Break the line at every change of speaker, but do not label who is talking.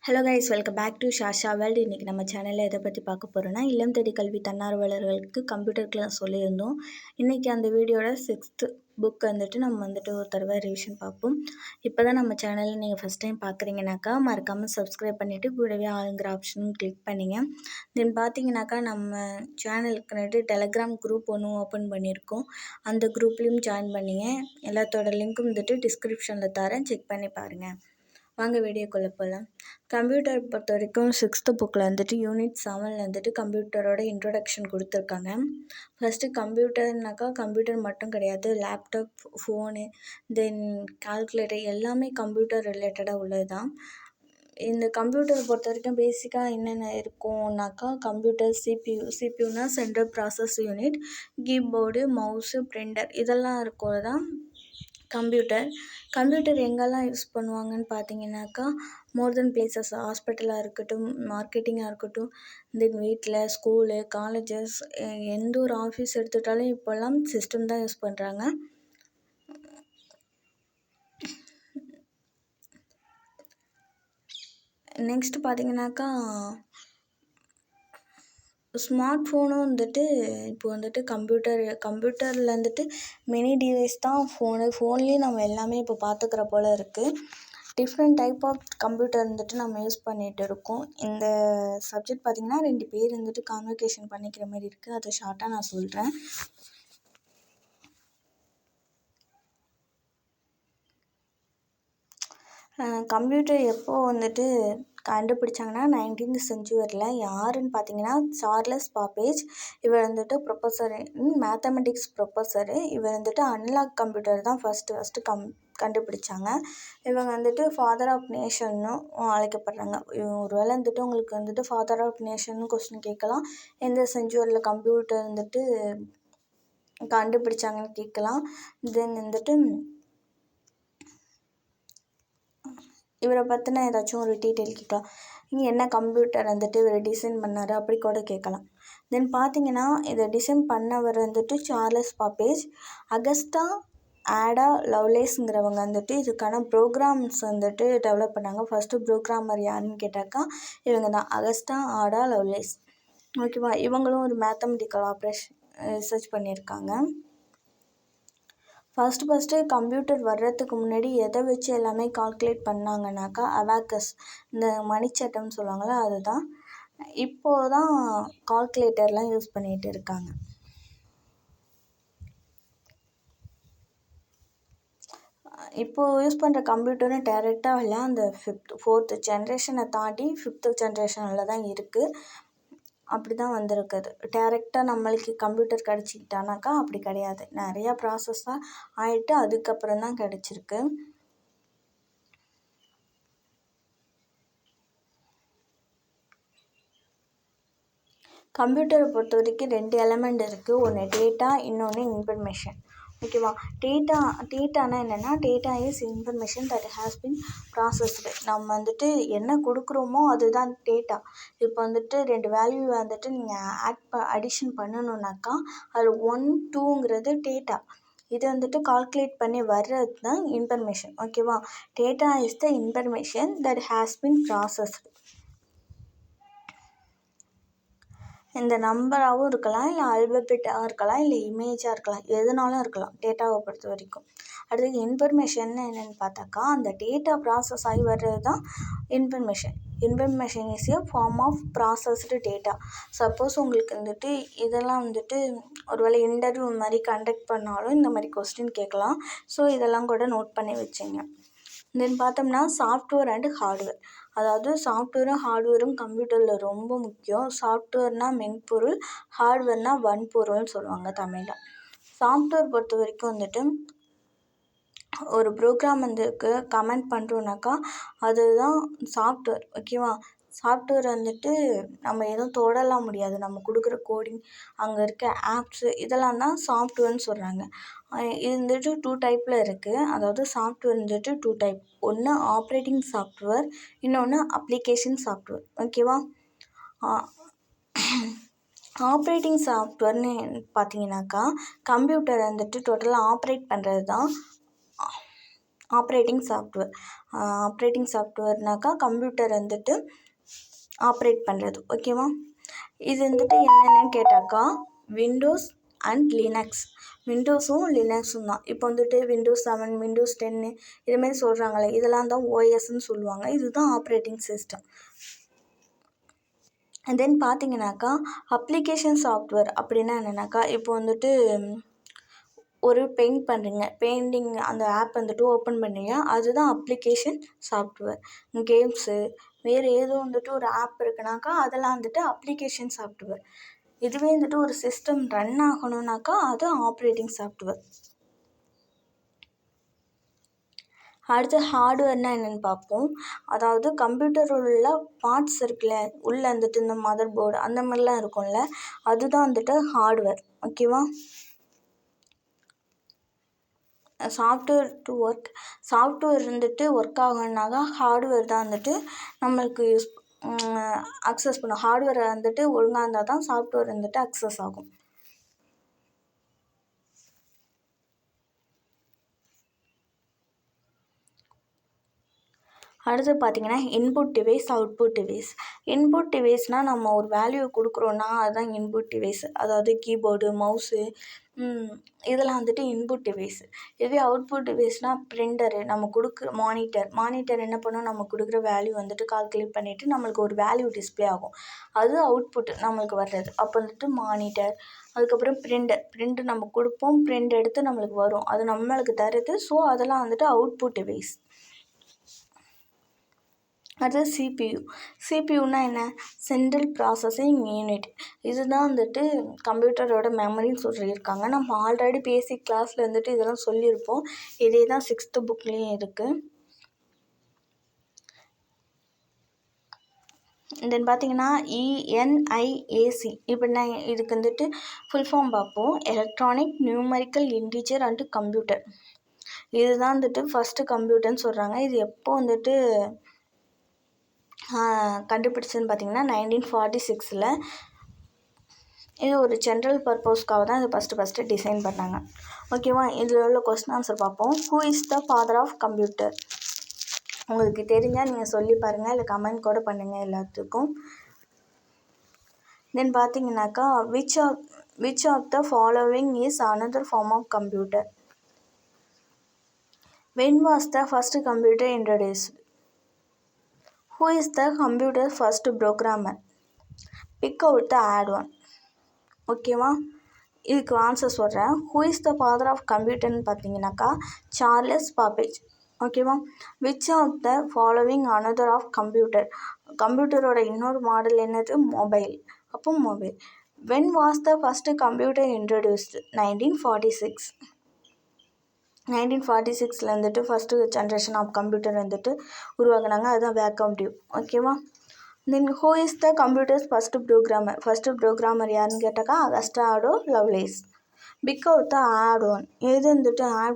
Hello guys, welcome back to Shasha world. இன்றைக்கி நம்ம சேனலில் எதை பற்றி பார்க்க போகிறோன்னா, இல்லம் தேடி கல்வி தன்னார்வலர்களுக்கு கம்ப்யூட்டர் கிளாஸ் சொல்லியிருந்தோம். இன்றைக்கி அந்த வீடியோட 6th புக் நம்ம ஒரு தடவை ரிவிஷன் பார்ப்போம். இப்போ தான் நம்ம சேனலில் நீங்கள் ஃபஸ்ட் டைம் பார்க்குறீங்கனாக்கா மறக்காமல் சப்ஸ்கிரைப் பண்ணிவிட்டு கூடவே ஆளுங்கிற ஆப்ஷனும் கிளிக் பண்ணிங்க. தென் பார்த்தீங்கன்னாக்கா நம்ம சேனலுக்கு டெலகிராம் குரூப் ஒன்று ஓப்பன் பண்ணியிருக்கோம். அந்த குரூப்லேயும் ஜாயின் பண்ணிங்க. எல்லாத்தோட லிங்க்கும் டிஸ்கிரிப்ஷனில் தரேன், செக் பண்ணி பாருங்கள். வாங்க வீடியோக்குள்ளே போகலாம். கம்ப்யூட்டர் பொறுத்த வரைக்கும் 6th புக்கில் யூனிட் 7 கம்ப்யூட்டரோட இன்ட்ரொடக்ஷன் கொடுத்துருக்காங்க. ஃபஸ்ட்டு கம்ப்யூட்டர்னாக்கா கம்ப்யூட்டர் மட்டும் கிடையாது, லேப்டாப், ஃபோனு, தென் கால்குலேட்டர் எல்லாமே கம்ப்யூட்டர் ரிலேட்டடாக உள்ளது தான். இந்த கம்ப்யூட்டர் பொறுத்த வரைக்கும் பேசிக்காக என்னென்ன இருக்கும்னாக்கா கம்ப்யூட்டர் சிபியூனா central process unit, keyboard, mouse, printer இதெல்லாம் இருக்கிறது தான் கம்ப்யூட்டர் எங்கெல்லாம் யூஸ் பண்ணுவாங்கன்னு பார்த்தீங்கன்னாக்கா மோர் தென் பிளேசஸ், ஹாஸ்பிட்டலாக இருக்கட்டும், மார்க்கெட்டிங்காக இருக்கட்டும், தென் வீட்டில், ஸ்கூலு, காலேஜஸ், எந்த ஒரு ஆஃபீஸ் எடுத்துட்டாலும் இப்போல்லாம் சிஸ்டம் தான் யூஸ் பண்ணுறாங்க. நெக்ஸ்ட் பார்த்தீங்கன்னாக்கா ஸ்மார்ட் ஃபோனும் இப்போ கம்ப்யூட்டரில் மினி டிவைஸ் தான் ஃபோன்லேயும் நம்ம எல்லாமே இப்போ பார்த்துக்கிற போல் இருக்குது. டிஃப்ரெண்ட் டைப் ஆஃப் கம்ப்யூட்டர் நம்ம யூஸ் பண்ணிகிட்டு இருக்கோம். இந்த சப்ஜெக்ட் பார்த்திங்கன்னா 2 பேர் கான்வர்சேஷன் பண்ணிக்கிற மாதிரி இருக்குது. அதை ஷார்ட்டாக நான் சொல்கிறேன். கம்ப்யூட்டர் எப்போது கண்டுபிடிச்சாங்கன்னா 19th செஞ்சுரியில். யாருன்னு பார்த்தீங்கன்னா சார்லஸ் பாப்பேஜ். இவர் ப்ரொஃபஸர் மேத்தமெட்டிக்ஸ் ப்ரொஃபஸரு. இவர் அனலாக் கம்ப்யூட்டர் தான் ஃபஸ்ட்டு கண்டுபிடிச்சாங்க. இவங்க ஃபாதர் ஆஃப் நேஷன்னு அழைக்கப்படுறாங்க. ஒருவேளை உங்களுக்கு ஃபாதர் ஆஃப் நேஷன்னு கொஸ்டின் கேட்கலாம். எந்த செஞ்சுரியில் கம்ப்யூட்டர் கண்டுபிடிச்சாங்கன்னு கேட்கலாம். தென் இவரை பற்றின ஏதாச்சும் ஒரு டீட்டெயில் கேட்கலாம். இங்கே என்ன கம்ப்யூட்டர் இவர் டிசைன் பண்ணார் அப்படி கூட கேட்கலாம். தென் பார்த்தீங்கன்னா இதை டிசைன் பண்ணவர் சார்லஸ் பாப்பேஜ். அகஸ்டா ஆடா லவ்லேஸ்ங்கிறவங்க இதுக்கான ப்ரோக்ராம்ஸ் டெவலப் பண்ணாங்க. ஃபஸ்ட்டு ப்ரோக்ராமர் யாருன்னு கேட்டாக்கா இவங்க தான், அகஸ்டா ஆடா லவ்லேஸ். ஓகேவா, இவங்களும் ஒரு மேத்தமெட்டிக்கல் ஆப்ரேஷன் ரிசர்ச் பண்ணியிருக்காங்க. ஃபஸ்ட்டு கம்ப்யூட்டர் வர்றதுக்கு முன்னாடி எதை வச்சு எல்லாமே கால்குலேட் பண்ணாங்கனாக்கா அபாக்கஸ், இந்த மணிச்சட்டம்னு சொல்லுவாங்கள்ல அதுதான். இப்போது தான் கால்குலேட்டர்லாம் யூஸ் பண்ணிகிட்டு இருக்காங்க. இப்போது யூஸ் பண்ணுற கம்ப்யூட்டரும் டேரெக்டாக இல்லை, அந்த 4th ஜென்ரேஷனை தாண்டி 5th ஜென்ரேஷனில் தான் இருக்குது. அப்படி தான் வந்திருக்குது. டேரெக்டாக நம்மளுக்கு கம்ப்யூட்டர் கிடச்சிக்கிட்டானாக்கா அப்படி கிடையாது. நிறையா ப்ராசஸ்ஸாக ஆகிட்டு அதுக்கப்புறம் தான் கிடச்சிருக்கு. கம்ப்யூட்டரை பொறுத்த வரைக்கும் 2 எலமெண்ட் இருக்குது. ஒன்று டேட்டா, இன்னொன்று இன்ஃபர்மேஷன். ஓகேவா, டேட்டானா என்னென்னா, data is information that has been processed. நம்ம என்ன கொடுக்குறோமோ அதுதான் டேட்டா. இப்போ 2 வேல்யூ நீங்கள் அடிஷன் பண்ணணுன்னாக்கா அது 1, 2ங்கிறது டேட்டா. இது கால்குலேட் பண்ணி வர்றது தான் இன்ஃபர்மேஷன். ஓகேவா, data is the information that has been processed. இந்த நம்பராகவும் இருக்கலாம், இல்லை ஆல்பபெட்டாக இருக்கலாம், இல்லை இமேஜாக இருக்கலாம், எதுனாலும் இருக்கலாம் டேட்டாவை பொறுத்த வரைக்கும். அடுத்தது இன்ஃபர்மேஷன் என்னென்னு பார்த்தாக்கா அந்த டேட்டா ப்ராசஸ் ஆகி வர்றது தான் information. Information is a form of processed data. Suppose உங்களுக்கு இதெல்லாம் ஒருவேளை இன்டர்வியூ மாதிரி கண்டக்ட் பண்ணாலும் இந்த மாதிரி கொஸ்டின் கேட்கலாம். ஸோ இதெல்லாம் கூட நோட் பண்ணி வச்சுங்க. தென் பார்த்தோம்னா சாஃப்ட்வேர் அண்டு ஹார்ட்வேர். அதாவது சாஃப்ட்வேரும் ஹார்ட்வேரும் கம்ப்யூட்டரில் ரொம்ப முக்கியம். சாஃப்ட்வேர்னால் மென்பொருள், ஹார்ட்வேர்னால் வன்பொருள்னு சொல்லுவாங்க தமிழில். சாஃப்ட்வேர் பொறுத்த வரைக்கும் ஒரு ப்ரோக்ராம் கமெண்ட் பண்ணுறோன்னாக்கா அதுதான் சாஃப்ட்வேர். ஓகேவா, சாஃப்ட்வேர் நம்ம எதுவும் தொடலாம் முடியாது. நம்ம கொடுக்குற கோடிங், அங்கே இருக்க ஆப்ஸு இதெல்லாம் தான் சாஃப்ட்வேர்னு சொல்கிறாங்க. இது 2 டைப்பில் இருக்குது. அதாவது சாஃப்ட்வேர் 2 டைப். ஒன்று ஆப்ரேட்டிங் சாஃப்ட்வேர், இன்னொன்று அப்ளிகேஷன் சாஃப்ட்வேர். ஓகேவா, ஆப்ரேட்டிங் சாஃப்ட்வேர்னு பார்த்தீங்கன்னாக்கா கம்ப்யூட்டர் டோட்டலாக ஆப்ரேட் பண்ணுறது தான் ஆப்ரேட்டிங் சாஃப்ட்வேர். ஆப்ரேட்டிங் சாஃப்ட்வேர்னாக்கா கம்ப்யூட்டர் வந்துட்டு ஆப்ரேட் பண்ணுறது. ஓகேவா? இது வந்துட்டு என்னென்னு கேட்டாக்கா விண்டோஸ் அண்ட் லினக்ஸ். விண்டோஸும் லினக்ஸும் தான். இப்போ வந்துட்டு விண்டோஸ் 7, விண்டோஸ் 10 இதுமாரி சொல்கிறாங்களே, இதெல்லாம் தான் ஓஎஸ்ன்னு சொல்லுவாங்க. இதுதான் ஆப்ரேட்டிங் சிஸ்டம். அண்ட் தென் பார்த்தீங்கன்னாக்கா அப்ளிகேஷன் சாஃப்ட்வேர் அப்படின்னா என்னென்னாக்கா, இப்போ வந்துட்டு ஒரு பெயிண்டிங் அந்த ஆப் வந்துட்டு ஓப்பன் பண்ணீங்க, அதுதான் அப்ளிகேஷன் சாஃப்ட்வேர். கேம்ஸு வேறு ஏதோ வந்துட்டு ஒரு ஆப் இருக்குனாக்கா அதெல்லாம் வந்துட்டு அப்ளிகேஷன் சாஃப்ட்வேர். இதுவே வந்துட்டு ஒரு சிஸ்டம் ரன் ஆகணுன்னாக்கா அது ஆப்ரேட்டிங் சாஃப்ட்வேர். அடுத்து ஹார்ட்வேர்னால் என்னென்னு பார்ப்போம். அதாவது கம்ப்யூட்டர் உள்ள பார்ட்ஸ் இருக்குல்ல, உள்ளே வந்துட்டு இந்த மதர் போர்டு அந்த மாதிரிலாம் இருக்கும்ல, அதுதான் வந்துட்டு ஹார்ட்வேர். ஓகேவா? சாஃப்ட்வேர் வந்துட்டு ஒர்க் ஆகணுன்னாக்கா ஹார்ட்வேர் தான் வந்துட்டு நம்மளுக்கு அக்சஸ் பண்ணும். ஹார்ட்வேர் வந்துட்டு ஒழுங்காக இருந்தால் தான் சாஃப்ட்வேர் வந்துட்டு அக்சஸ் ஆகும். அடுத்து பார்த்தீங்கன்னா input device, output device. Input டிவைஸ்னால் நம்ம ஒரு வேல்யூ கொடுக்குறோன்னா அதுதான் இன்புட் டிவைஸ். அதாவது கீபோர்டு, மவுஸு இதெல்லாம் வந்துட்டு இன்புட் டிவைஸ். இதுவே அவுட்புட் டிவைஸ்னால் பிரிண்டரு, நம்ம கொடுக்குற மானிட்டர் என்ன பண்ணும், நம்ம கொடுக்குற வேல்யூ வந்துட்டு கால்குலேட் பண்ணிவிட்டு நம்மளுக்கு ஒரு வேல்யூ டிஸ்பிளே ஆகும். அது அவுட்புட் நம்மளுக்கு வர்றது. அப்போ வந்துட்டு மானிட்டர். அதுக்கப்புறம் பிரிண்டர் நம்ம கொடுப்போம், பிரிண்ட் எடுத்து நம்மளுக்கு வரும், அது நம்மளுக்கு தருது. ஸோ அதெல்லாம் வந்துட்டு அவுட்புட் டிவைஸ். அடுத்தது சிபியூனா என்ன, சென்ட்ரல் ப்ராசஸிங் யூனிட். இதுதான் வந்துட்டு கம்ப்யூட்டரோட மெமரின்னு சொல்லியிருக்காங்க. நம்ம ஆல்ரெடி பேசிக் கிளாஸில் வந்துட்டு இதெல்லாம் சொல்லியிருப்போம். இதே தான் 6th புக்லேயும் இருக்குது. தென் பார்த்தீங்கன்னா ENIAC. இப்போ நான் இதுக்கு வந்துட்டு ஃபுல் ஃபார்ம் பார்ப்போம். Electronic numerical integer and computer. இதுதான் வந்துட்டு ஃபஸ்ட்டு கம்ப்யூட்டர்னு சொல்கிறாங்க. இது எப்போ வந்துட்டு கண்டுபிடிச்சதுன்னு பார்த்தீங்கன்னா 1946. இது ஒரு ஜென்ரல் பர்பஸ்க்காக தான் இது ஃபஸ்ட்டு டிசைன் பண்ணாங்க. ஓகேவா? இதில் உள்ள கொஸ்டின் ஆன்சர் பார்ப்போம். Who is the father of computer? உங்களுக்கு தெரிஞ்சால் நீங்கள் சொல்லி பாருங்கள், இல்லை கமெண்ட் கூட பண்ணுங்கள் எல்லாத்துக்கும். தென் பார்த்தீங்கன்னாக்கா which of the following is another form of computer? When was the first computer introduced? Who is the computer first programmer? Pick out the add one. ஓகேவா? இதுக்கு ஆன்சர் சொல்கிறேன். Who is the father of கம்ப்யூட்டர்னு பார்த்தீங்கன்னாக்கா Charles Babbage. ஓகேவா? Which of the following another of computer? கம்ப்யூட்டரோட இன்னொரு model என்னது? Mobile. அப்போ mobile. When was the first computer introduced? 1946. 1946 வந்துட்டு ஃபஸ்ட்டு ஜென்ரேஷன் ஆஃப் கம்ப்யூட்டர் வந்துட்டு உருவாக்குனாங்க. அதுதான் வேக்கம் டியூப். ஓகேவா? Then who is the computers first programmer யாருன்னு கேட்டாக்கா Augusta Lovelace. Pick out the odd one. எது வந்துட்டு ஆட்